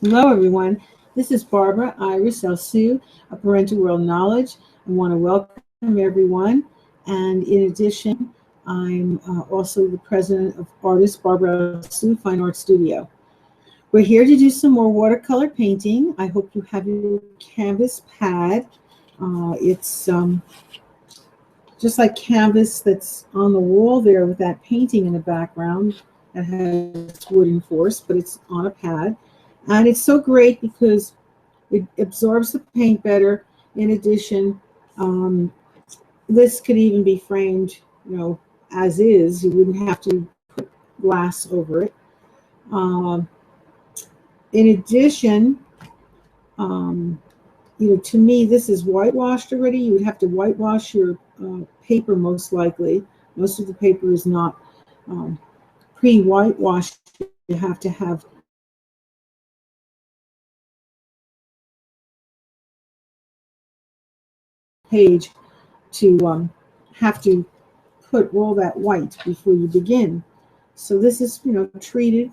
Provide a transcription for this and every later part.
Hello, everyone. This is Barbara Iris Sue of Parental World Knowledge. I want to welcome everyone. And in addition, I'm also the president of Artist Barbara Sue Fine Art Studio. We're here to do some more watercolor painting. I hope you have your canvas pad. It's just like canvas that's on the wall there with that painting in the background that has wooden force, but it's on a pad. And it's so great because it absorbs the paint better. In addition, this could even be framed, as is. You wouldn't have to put glass over it. In addition, to me, this is whitewashed already. You would have to whitewash your paper most likely. Most of the paper is not pre-whitewashed. You have to have page to have to put all that white before you begin. So this is, pre-treated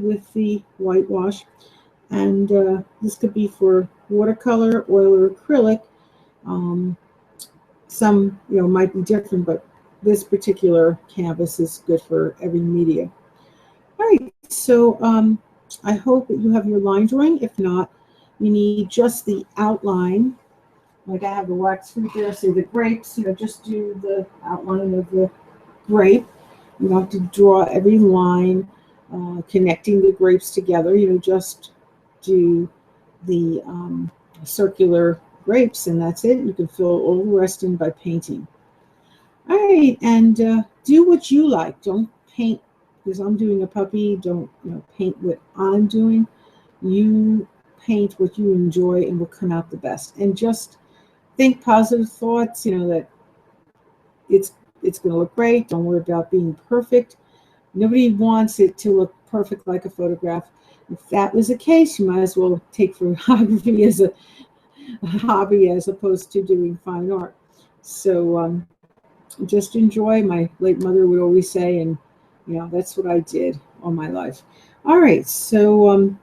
with the whitewash, and this could be for watercolor, oil, or acrylic. Some, might be different, but this particular canvas is good for every media. All right, so I hope that you have your line drawing. If not, you need just the outline. Like I have the wax fruit there, so the grapes, just do the outline of the grape. You don't have to draw every line connecting the grapes together. Just do the circular grapes, and that's it. You can fill all the rest in by painting. All right, and do what you like. Don't paint because I'm doing a puppy. Don't paint what I'm doing. You paint what you enjoy, and will come out the best. And just think positive thoughts. That it's going to look great. Don't worry about being perfect. Nobody wants it to look perfect like a photograph. If that was the case, you might as well take photography as a hobby as opposed to doing fine art. So just enjoy. My late mother would always say, and that's what I did all my life. All right, so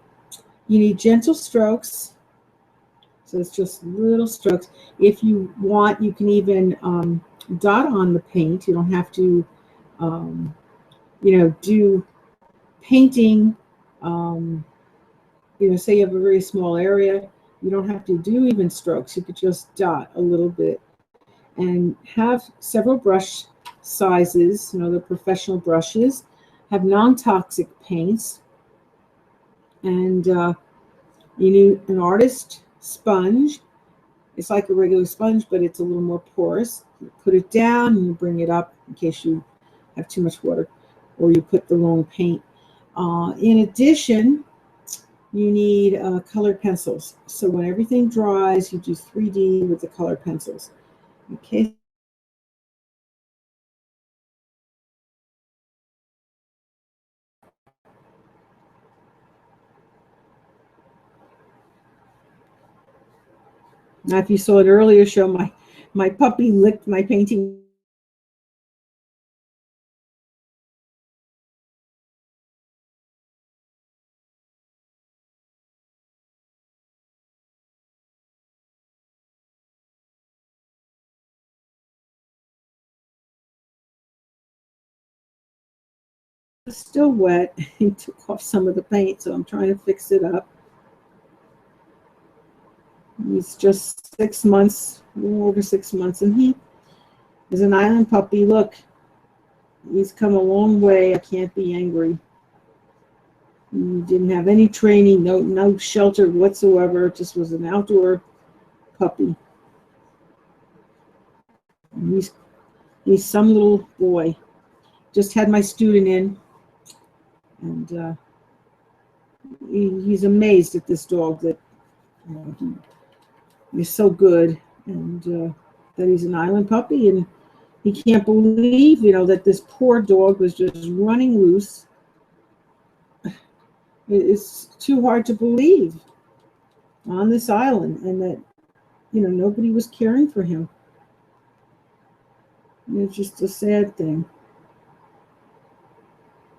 you need gentle strokes. So it's just little strokes. If you want, you can even dot on the paint. You don't have to, do painting. Say you have a very small area, you don't have to do even strokes. You could just dot a little bit and have several brush sizes. The professional brushes have non-toxic paints, and you need an artist sponge. It's like a regular sponge, but it's a little more porous. You put it down and you bring it up in case you have too much water or you put the wrong paint. In addition, you need colored pencils. So when everything dries, you do 3D with the colored pencils. Okay. Now, if you saw it earlier show, my puppy licked my painting. It's still wet. He took off some of the paint, so I'm trying to fix it up. He's just 6 months, a little over 6 months, and he is an island puppy. Look, he's come a long way. I can't be angry. He didn't have any training, no shelter whatsoever. It just was an outdoor puppy. And he's some little boy. Just had my student in, and he's amazed at this dog that he's so good, and that he's an island puppy, and he can't believe, that this poor dog was just running loose. It's too hard to believe on this island, and that, nobody was caring for him. It's just a sad thing.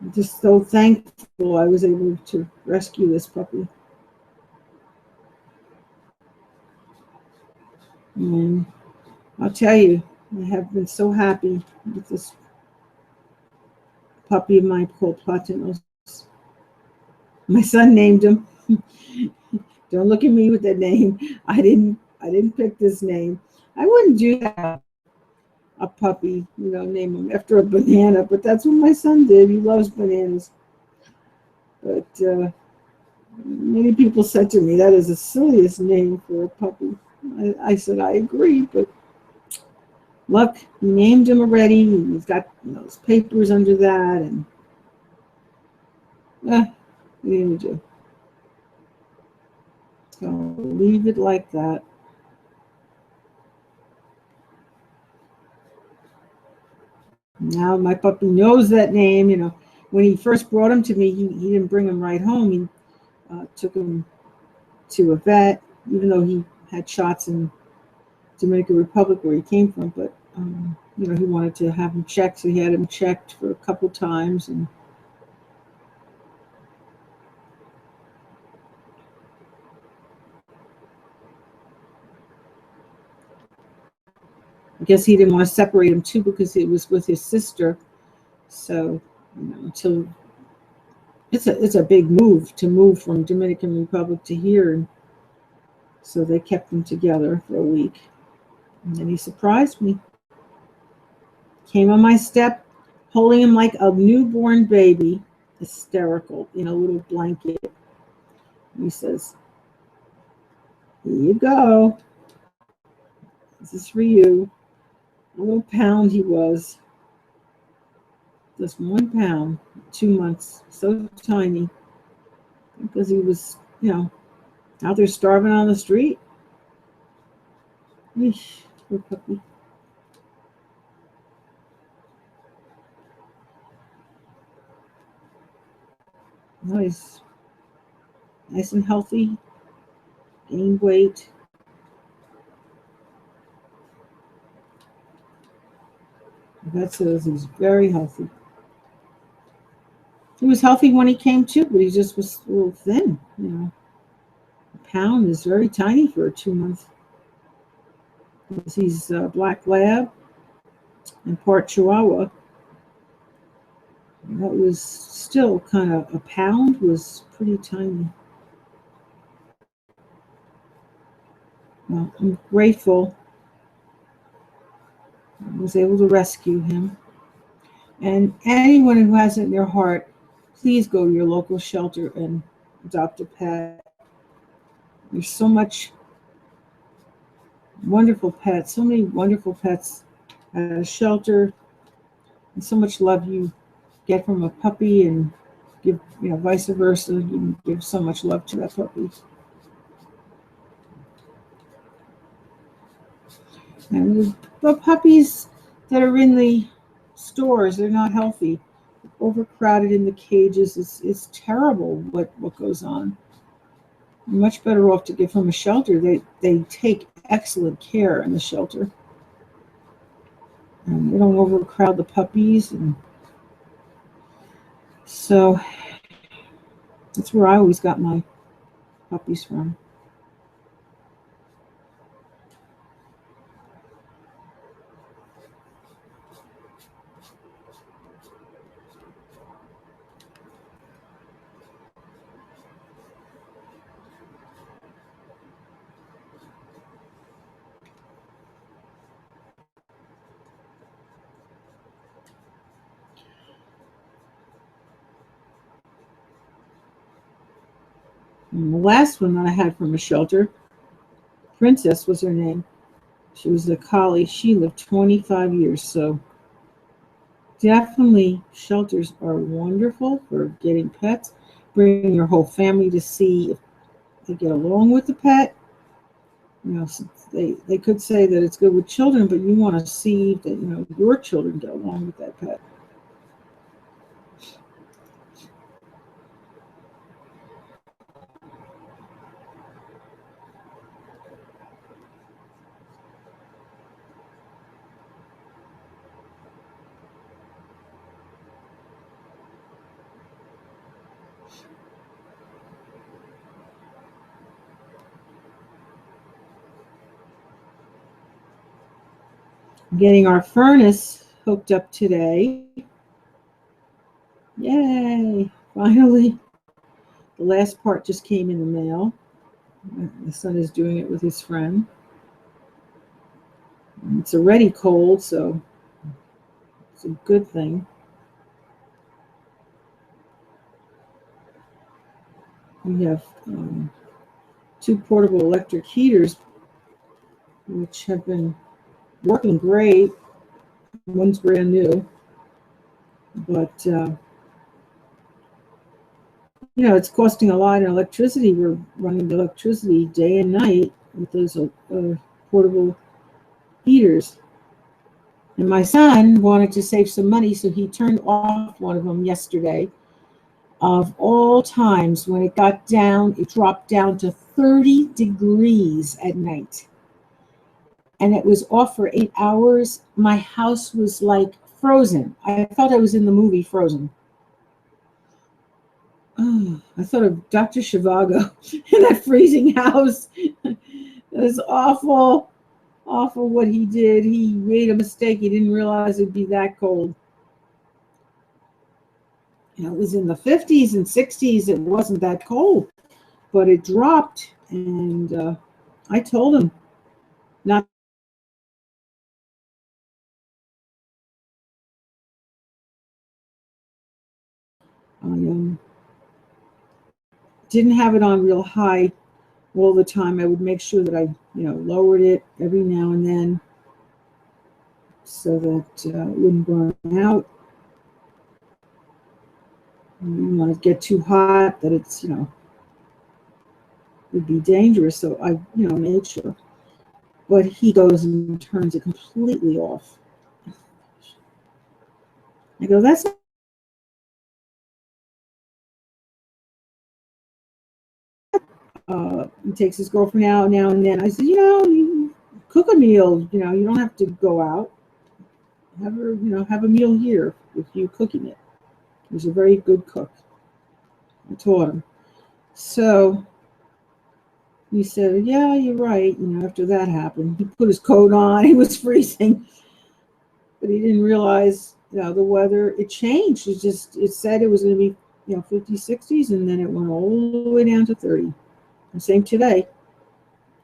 I'm just so thankful I was able to rescue this puppy. And I'll tell you, I have been so happy with this puppy of mine called Platinos. My son named him. Don't look at me with that name. I didn't pick this name. I wouldn't do that. A puppy, name him after a banana, but that's what my son did. He loves bananas. But many people said to me, that is the silliest name for a puppy. I said, I agree, but look, he named him already. He's got his papers under that, and what do you do? So leave it like that. Now my puppy knows that name. When he first brought him to me, he didn't bring him right home. He took him to a vet, even though he had shots in Dominican Republic where he came from. But he wanted to have him checked, so he had him checked for a couple times. And I guess he didn't want to separate him too because it was with his sister. So until it's a big move to move from Dominican Republic to here, and so they kept them together for a week. And then he surprised me. Came on my step, holding him like a newborn baby, hysterical, in a little blanket. He says, "Here you go. This is for you." A little pound he was. Just 1 pound, 2 months. So tiny. Because he was, out there starving on the street. Eesh, poor puppy. Now he's nice and healthy, gained weight. That says he's very healthy. He was healthy when he came to, but he just was a little thin. A pound is very tiny for a 2 month. He's black lab and part Chihuahua. That was still kind of, a pound was pretty tiny. Well, I'm grateful I was able to rescue him. And anyone who has it in their heart, please go to your local shelter and adopt a pet. There's so much wonderful pets, so many wonderful pets at a shelter, and so much love you get from a puppy, and give, vice versa. You give so much love to that puppy. And the puppies that are in the stores, they're not healthy. Overcrowded in the cages. It's terrible what goes on. You're much better off to get from a shelter. They take excellent care in the shelter. And they don't overcrowd the puppies. And so that's where I always got my puppies from. And the last one that I had from a shelter, Princess was her name. She was a collie. She lived 25 years. So definitely shelters are wonderful for getting pets. Bring your whole family to see if they get along with the pet. They could say that it's good with children, but you want to see that your children get along with that pet. Getting our furnace hooked up today. Yay! Finally, the last part just came in the mail. My son is doing it with his friend. It's already cold, so it's a good thing. We have 2 portable electric heaters, which have been working great. One's brand new, but it's costing a lot in electricity. We're running the electricity day and night with those portable heaters. And my son wanted to save some money, so he turned off one of them yesterday. Of all times, when it dropped down to 30 degrees at night. And it was off for 8 hours. My house was like frozen. I felt I was in the movie Frozen. Oh, I thought of Dr. Zhivago in that freezing house. It was awful, awful what he did. He made a mistake. He didn't realize it'd be that cold. It was in the 50s and 60s. It wasn't that cold, but it dropped. And I told him not. I didn't have it on real high all the time. I would make sure that I, lowered it every now and then so that it wouldn't burn out. You don't want to get too hot that it's, would be dangerous. So I, made sure. But he goes and turns it completely off. I go, that's not. He takes his girlfriend out now and then. I said, you cook a meal. You don't have to go out. Have a meal here with you cooking it. He's a very good cook. I taught him. So he said, yeah, you're right. After that happened, he put his coat on. He was freezing. But he didn't realize, the weather, it changed. It said it was going to be, 50s, 60s, and then it went all the way down to 30. And same today.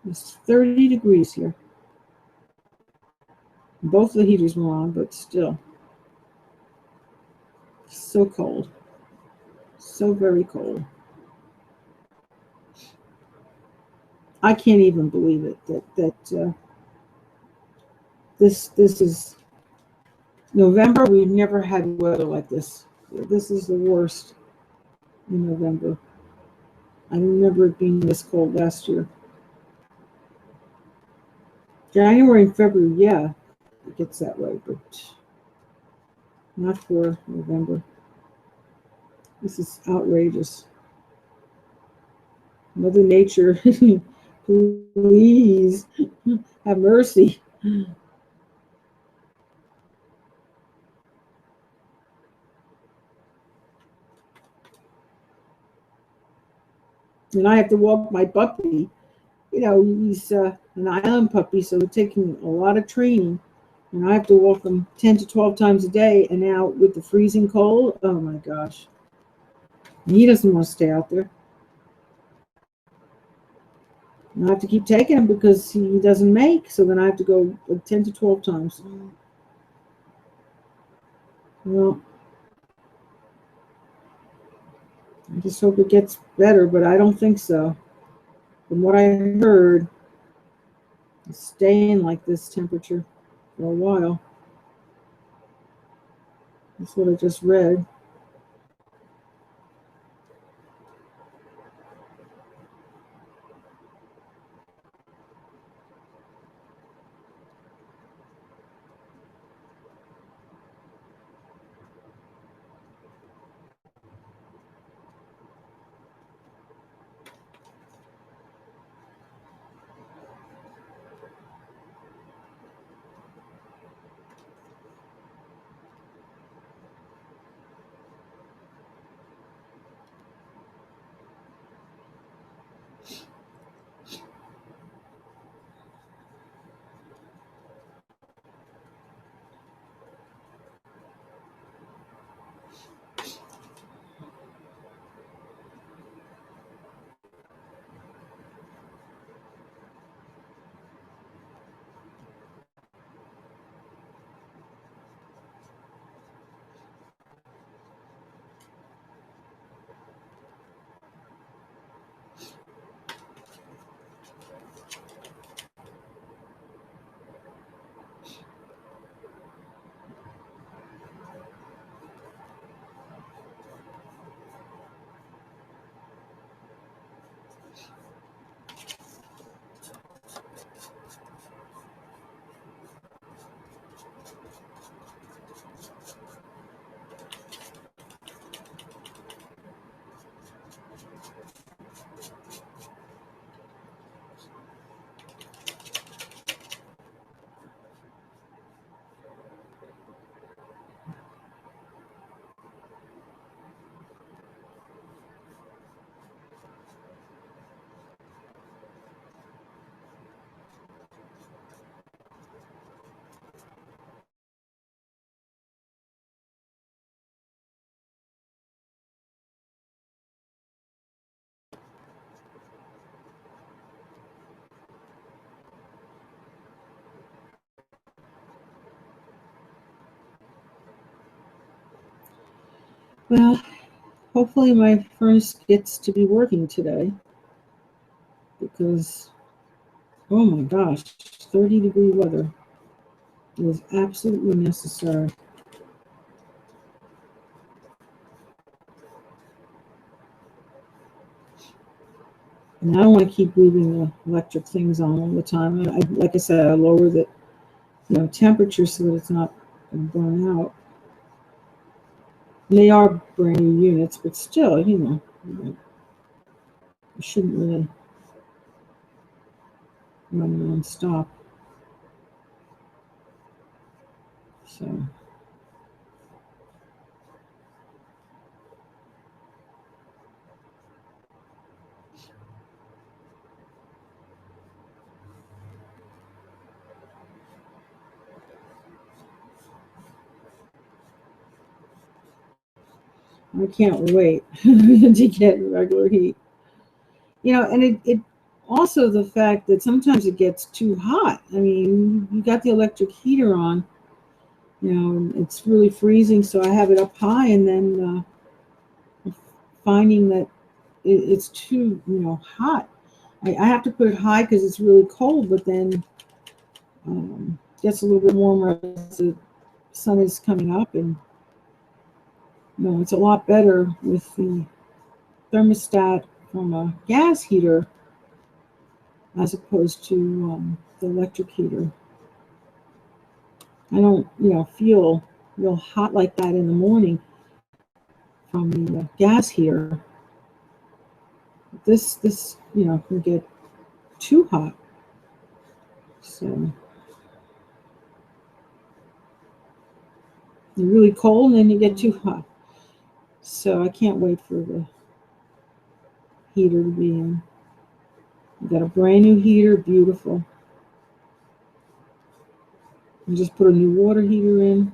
It's 30 degrees here. Both the heaters were on, but still. So cold. So very cold. I can't even believe it that this is November. We've never had weather like this. This is the worst in November. I remember it being this cold last year. January and February, yeah, it gets that way, but not for November. This is outrageous. Mother Nature, please have mercy. And I have to walk my puppy. He's an island puppy, so it's taking a lot of training. And I have to walk him 10 to 12 times a day. And now with the freezing cold, oh my gosh. And he doesn't want to stay out there. And I have to keep taking him because he doesn't make. So then I have to go 10 to 12 times. Well, I just hope it gets better, but I don't think so. From what I heard, it's staying like this temperature for a while. That's what I just read. Well, hopefully my furnace gets to be working today because, oh my gosh, 30-degree weather is absolutely necessary. And I don't want to keep leaving the electric things on all the time. Like I said, I lower the temperature so that it's not going to burn out. They are brand new units, but still, you shouldn't really run non-stop. So I can't wait to get regular heat. And it also the fact that sometimes it gets too hot. I mean, you got the electric heater on, and it's really freezing, so I have it up high, and then finding that it's too, hot. I have to put it high because it's really cold, but then gets a little bit warmer as the sun is coming up, and it's a lot better with the thermostat from a gas heater as opposed to the electric heater. I don't, feel real hot like that in the morning from the gas heater. This, can get too hot. So you're really cold and then you get too hot. So I can't wait for the heater to be in. We got a brand new heater, beautiful. We just put a new water heater in.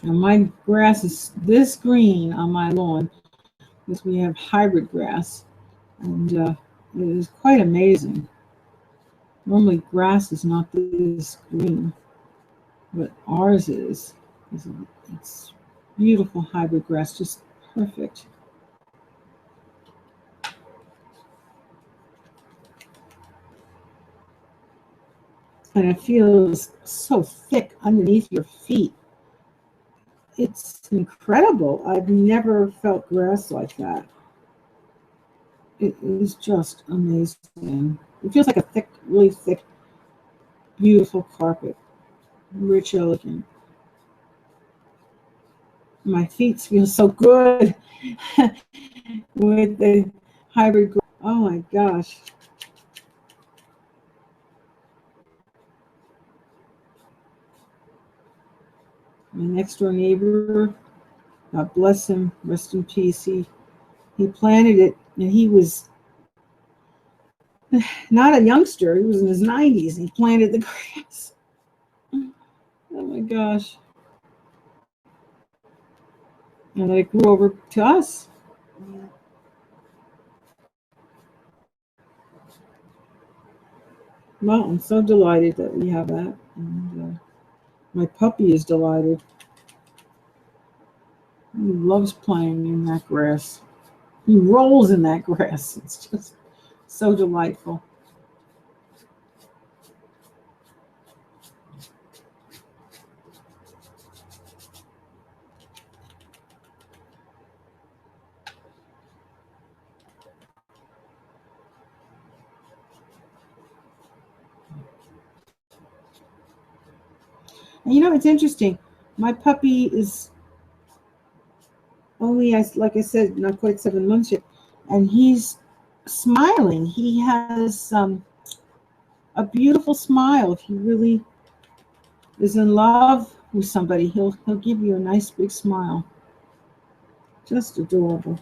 Now my grass is this green on my lawn because we have hybrid grass, and it is quite amazing. Normally grass is not this green, but ours is. It's beautiful hybrid grass, just perfect. and it feels so thick underneath your feet. It's incredible. I've never felt grass like that. It is just amazing. It feels like a thick, really thick, beautiful carpet. Rich, elegant. My feet feel so good with the hybrid. Oh my gosh. My next door neighbor, God bless him, rest in peace. He planted it, and he was not a youngster. He was in his 90s. He planted the grass. Oh my gosh. And then it grew over to us. Well, I'm so delighted that we have that. And my puppy is delighted. He loves playing in that grass. He rolls in that grass. It's just so delightful. And you know, it's interesting. My puppy is only, like I said, not quite 7 months yet, and he's smiling. He has a beautiful smile. If he really is in love with somebody, he'll give you a nice big smile. Just adorable.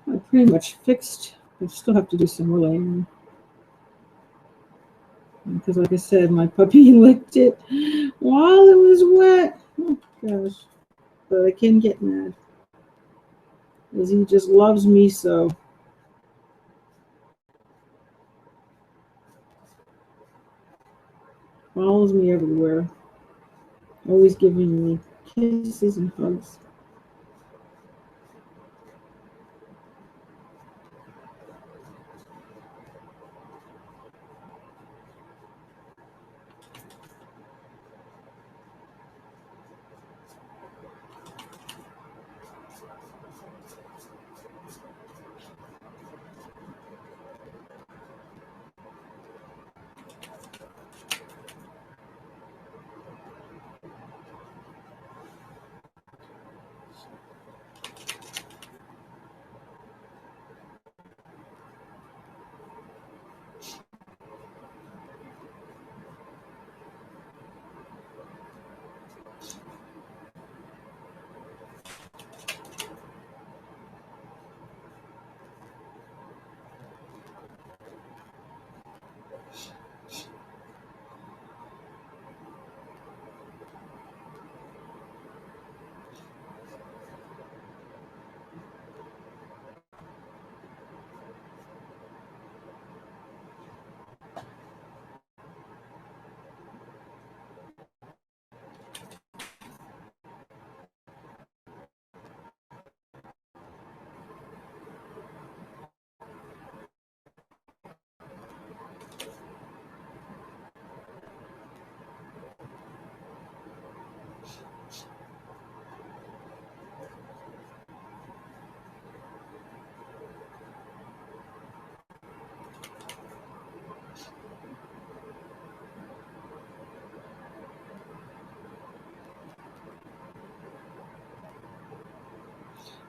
I pretty much fixed. I still have to do some more layering. Because like I said, my puppy licked it while it was wet. Oh gosh. But I can get mad. Because he just loves me so. Follows me everywhere. Always giving me kisses and hugs.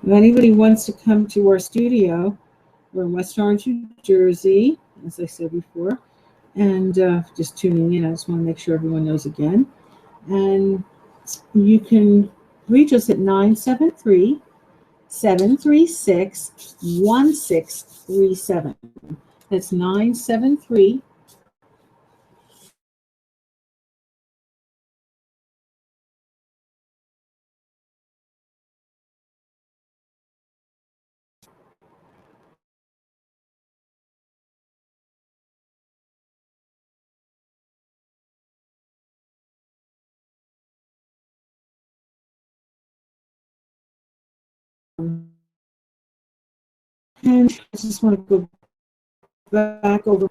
If anybody wants to come to our studio, We're in West Orange, New Jersey, as I said before. And just tuning in, I just want to make sure everyone knows again. And you can reach us at 973-736-1637. That's 973. And I just want to go back over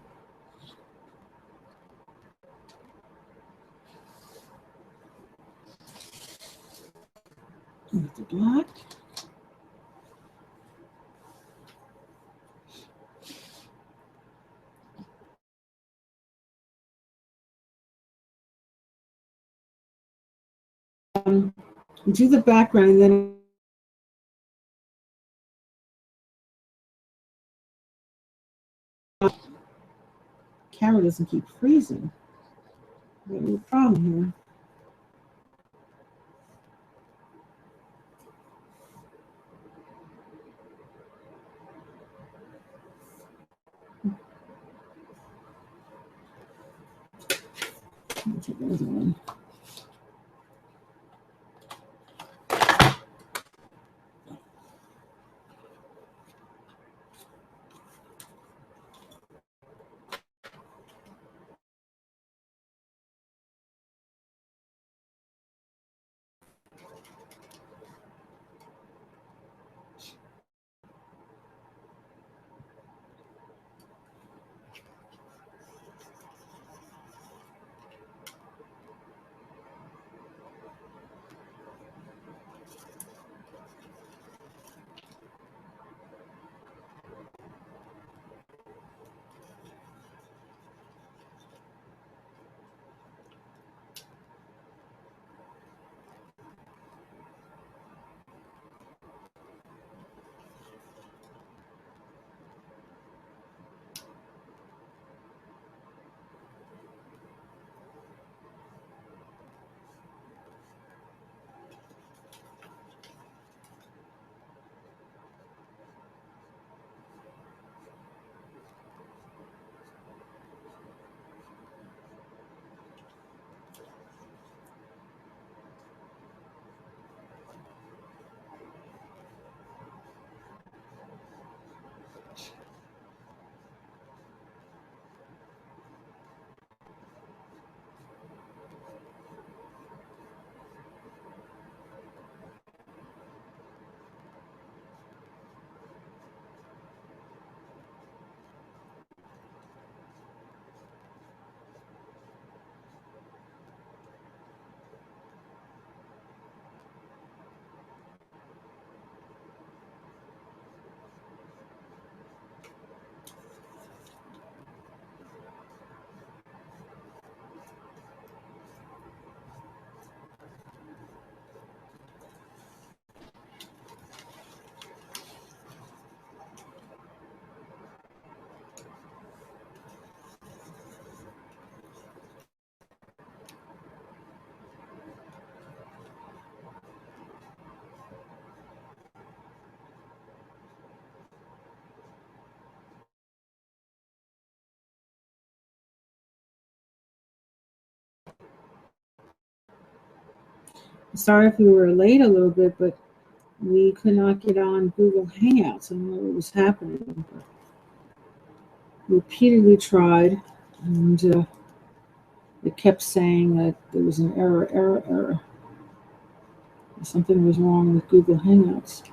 the black. Do the background, and then camera doesn't keep freezing. We have a problem here. I'll take another one. Sorry if we were late a little bit, but we could not get on Google Hangouts. I don't know what was happening. But repeatedly tried, and it kept saying that there was an error. Something was wrong with Google Hangouts.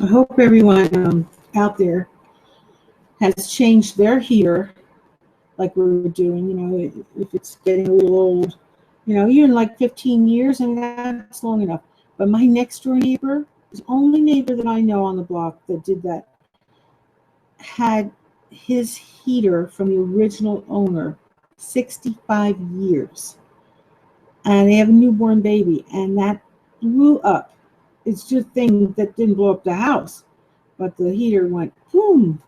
I hope everyone out there has changed their heater like we're doing. You know, if it's getting a little old, you know, even like 15 years, and that's long enough. But my next door neighbor, the only neighbor that I know on the block that did that, had his heater from the original owner 65 years. And they have a newborn baby, and that blew up. It's just a thing that didn't blow up the house, but the heater went boom.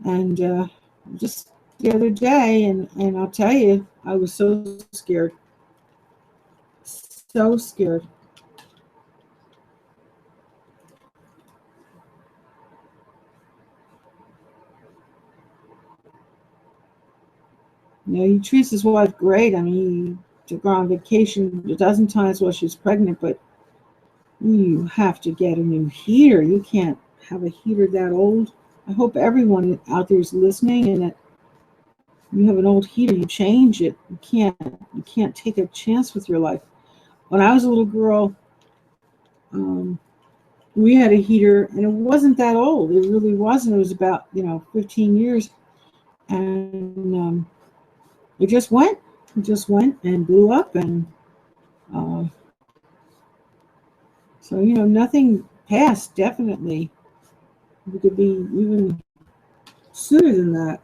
And just the other day, and I'll tell you, I was so scared. So scared. You know, he treats his wife great. I mean, he took her on vacation a dozen times while she was pregnant, but you have to get a new heater. You can't have a heater that old. I hope everyone out there is listening, and that you have an old heater, you change it. You can't take a chance with your life. When I was a little girl, we had a heater, and it wasn't that old. It really wasn't. It was about 15 years, and it just went. It just went and blew up, and uh, so nothing passed. Definitely, it could be even sooner than that.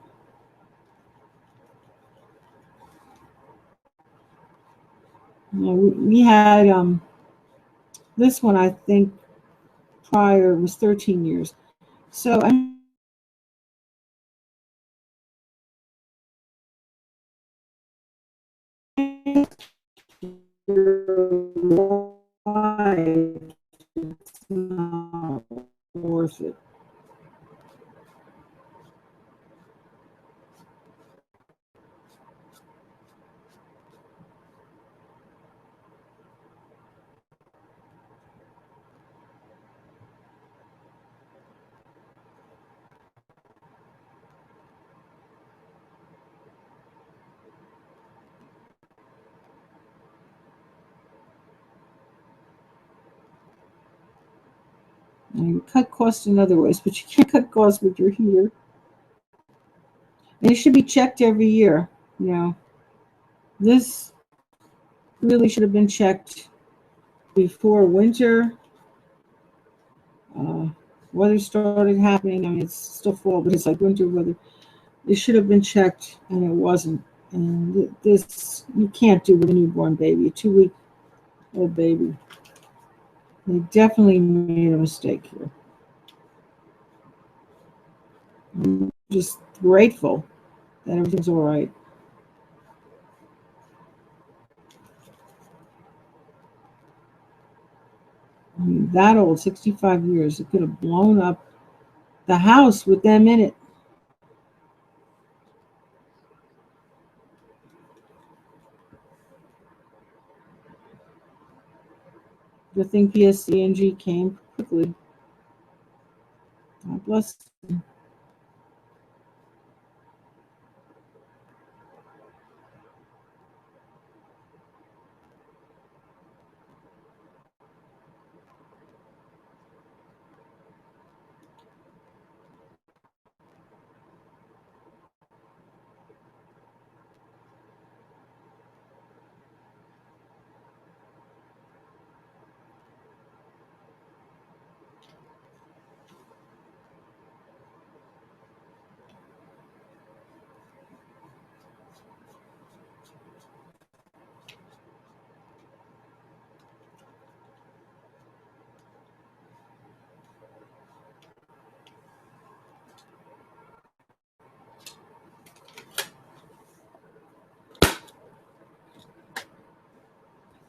We had this one. I think prior was 13 years. So I'm why it's not worth it. You cut costs in other ways, but you can't cut costs with your heater. And it should be checked every year. This really should have been checked before winter. Weather started happening. I mean, it's still fall, but it's like winter weather. It should have been checked, and it wasn't. And this you can't do with a newborn baby, a 2-week-old baby. They definitely made a mistake here. I'm just grateful that everything's all right. I mean, that old, 65 years, it could have blown up the house with them in it. Good thing PSC&G came quickly. God bless them.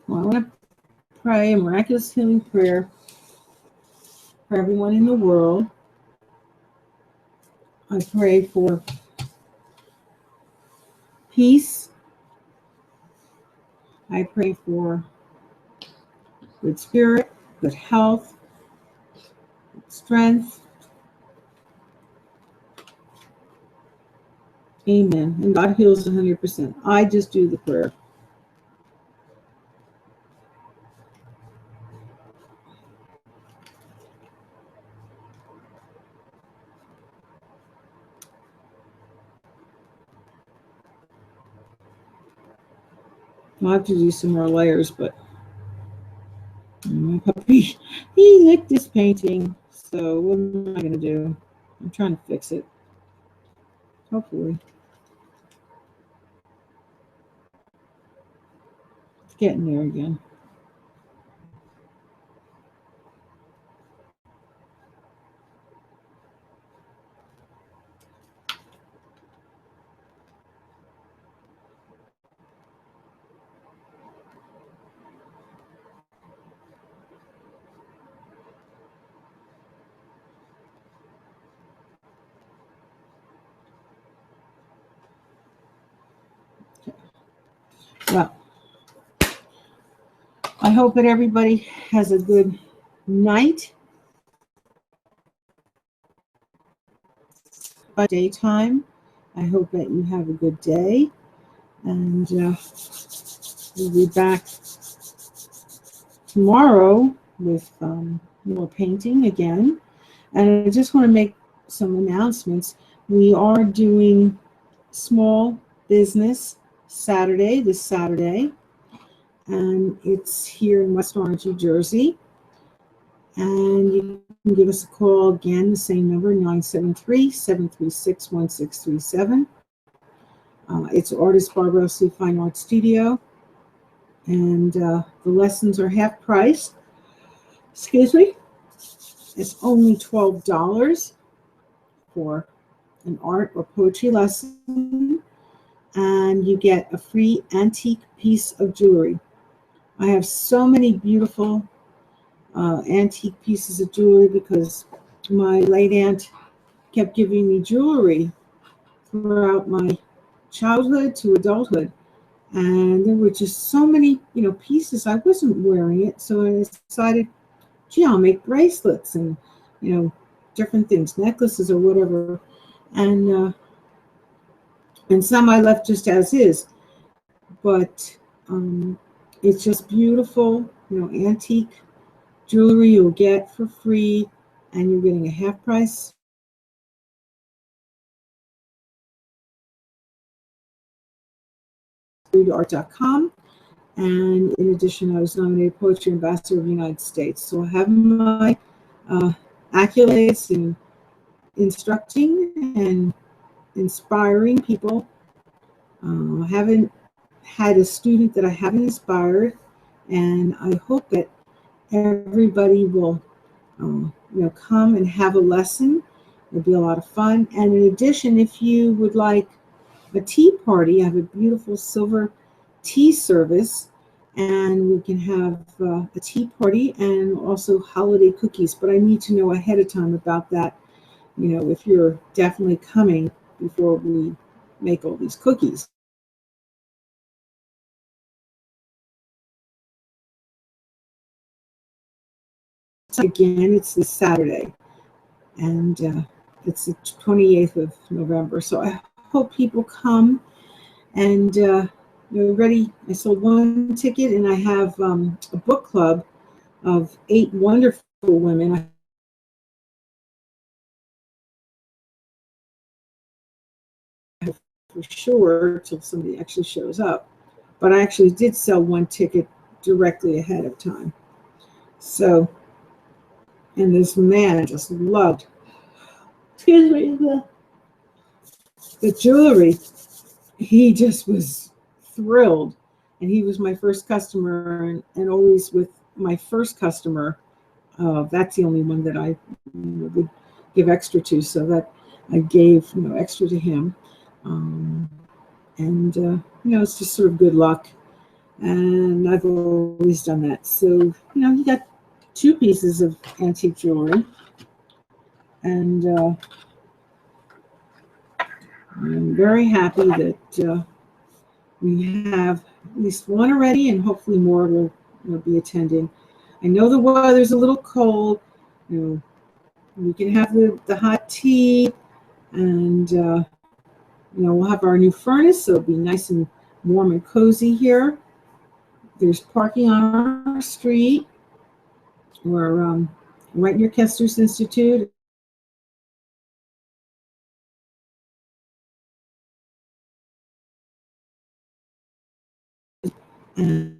Well, I want to pray a miraculous healing prayer for everyone in the world. I pray for peace. I pray for good spirit, good health, good strength. Amen. And God heals 100%. I just do the prayer. I'll have to do some more layers, but my puppy, he licked this painting. So what am I going to do? I'm trying to fix it. Hopefully. It's getting there again. Well, I hope that everybody has a good night. By daytime, I hope that you have a good day. And we'll be back tomorrow with more painting again. And I just want to make some announcements. We are doing Small Business Saturday, this Saturday, and it's here in West Orange, New Jersey. And you can give us a call again, the same number, 973-736-1637. It's Artist Barbara Sue Fine Art Studio, and the lessons are half price. Excuse me. It's only $12 for an art or poetry lesson, and you get a free antique piece of jewelry. I have so many beautiful antique pieces of jewelry because my late aunt kept giving me jewelry throughout my childhood to adulthood, and there were just so many pieces. I wasn't wearing it, so I decided, gee, I'll make bracelets and different things, necklaces or whatever, and some I left just as is, but it's just beautiful, antique jewelry you'll get for free, and you're getting a half price. Art.com. And in addition, I was nominated Poetry Ambassador of the United States. So I have my accolades in instructing and inspiring people. I haven't had a student that I haven't inspired, and I hope that everybody will come and have a lesson. It'll be a lot of fun. And in addition, if you would like a tea party. I have a beautiful silver tea service, and we can have a tea party and also holiday cookies. But I need to know ahead of time about that, if you're definitely coming before we make all these cookies. Again, it's this Saturday, and it's the 28th of November. So I hope people come, and you're ready. I sold one ticket, and I have a book club of 8 wonderful women. For sure till somebody actually shows up. But I actually did sell one ticket directly ahead of time. So, and this man just loved, excuse me, the jewelry. He just was thrilled. And he was my first customer, and always with my first customer, that's the only one that I would give extra to. So that I gave extra to him. And it's just sort of good luck, and I've always done that. So you got 2 pieces of antique jewelry, and I'm very happy that we have at least one already, and hopefully more will be attending. I know the weather's a little cold. We can have the hot tea, and we'll have our new furnace, so it'll be nice and warm and cozy here. There's parking on our street. We're right near Kester's Institute. And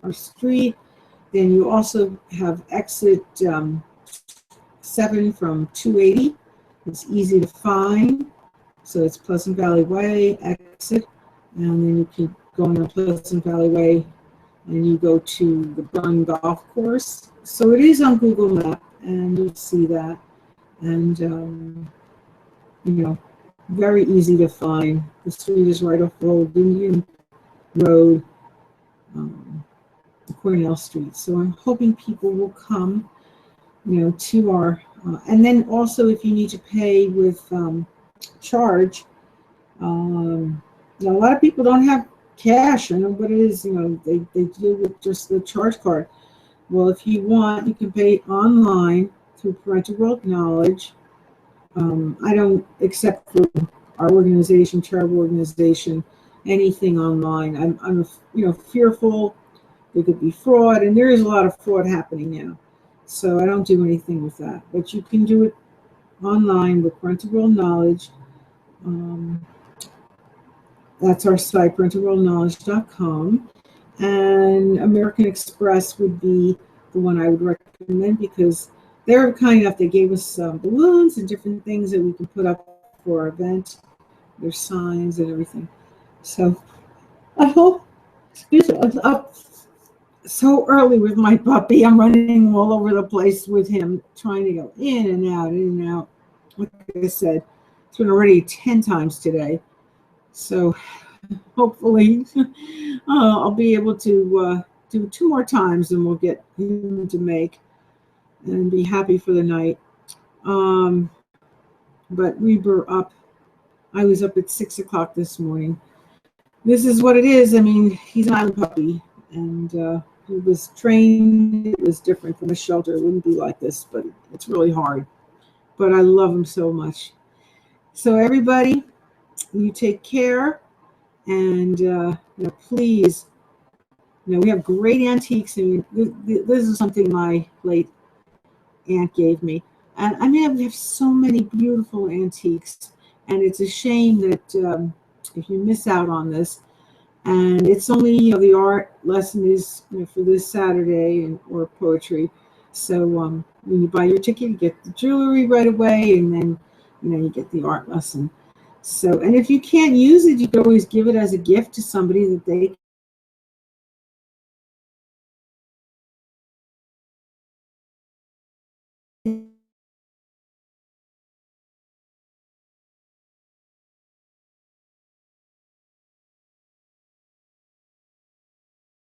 our street. Then you also have exit 7 from 280. It's easy to find. So it's Pleasant Valley Way exit, and then you keep going on Pleasant Valley Way, and you go to the Burn Golf Course. So it is on Google Map, and you'll see that. And very easy to find. The street is right off Old Indian Road, Cornell Street. So I'm hoping people will come, to our, and then also if you need to pay with charge, a lot of people don't have cash. I know what it is, they deal with just the charge card. Well, if you want, you can pay online through Parental World Knowledge. I don't accept for our organization, charitable organization, anything online. I'm fearful there could be fraud, and there is a lot of fraud happening now. So I don't do anything with that. But you can do it online with Parental World Knowledge. That's our site, ParentalWorldKnowledge.com. And American Express would be the one I would recommend, because they're kind enough. They gave us balloons and different things that we can put up for our event. There's signs and everything. So I hope, excuse me, I'm up so early with my puppy. I'm running all over the place with him, trying to go in and out, in and out. Like I said, it's been already 10 times today. So hopefully I'll be able to do 2 more times, and we'll get him to make and be happy for the night. But we were up. I was up at 6 o'clock this morning. This is what it is. I mean, he's an island puppy, and he was trained. It was different from a shelter. It wouldn't be like this, but it's really hard. But I love him so much. So everybody, you take care, and please, we have great antiques. And this is something my late aunt gave me. And I mean, we have so many beautiful antiques, and it's a shame that if you miss out on this. And it's only, the art lesson is for this Saturday, or poetry. So when you buy your ticket, you get the jewelry right away, and then you get the art lesson. So, and if you can't use it, you can always give it as a gift to somebody that they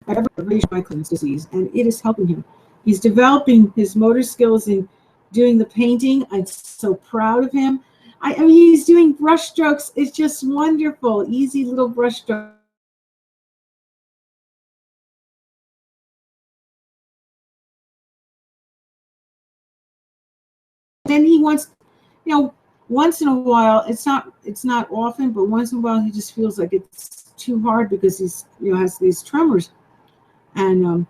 Michael's disease, and it is helping him. He's developing his motor skills in doing the painting. I'm so proud of him. I mean, he's doing brush strokes. It's just wonderful. Easy little brush strokes. Then he wants, you know, once in a while, it's not often, but once in a while he just feels like it's too hard because he's, you know, has these tremors. And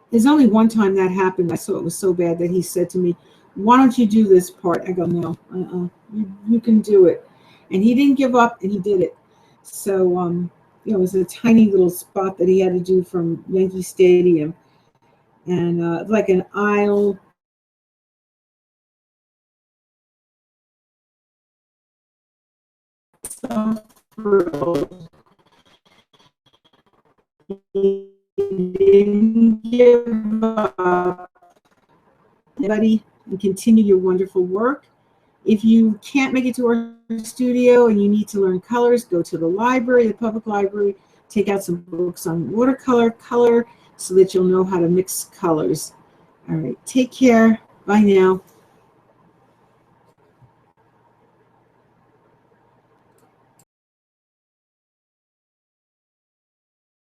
there's only one time that happened. I saw it was so bad that he said to me, "Why don't you do this part?" I go, "No, you can do it." And he didn't give up, and he did it. So, you know, it was a tiny little spot that he had to do from Yankee Stadium, and like an aisle. He didn't give up. Everybody, and continue your wonderful work. If you can't make it to our studio and you need to learn colors, go to the library, the public library, take out some books on watercolor, color, so that you'll know how to mix colors. All right, take care. Bye now.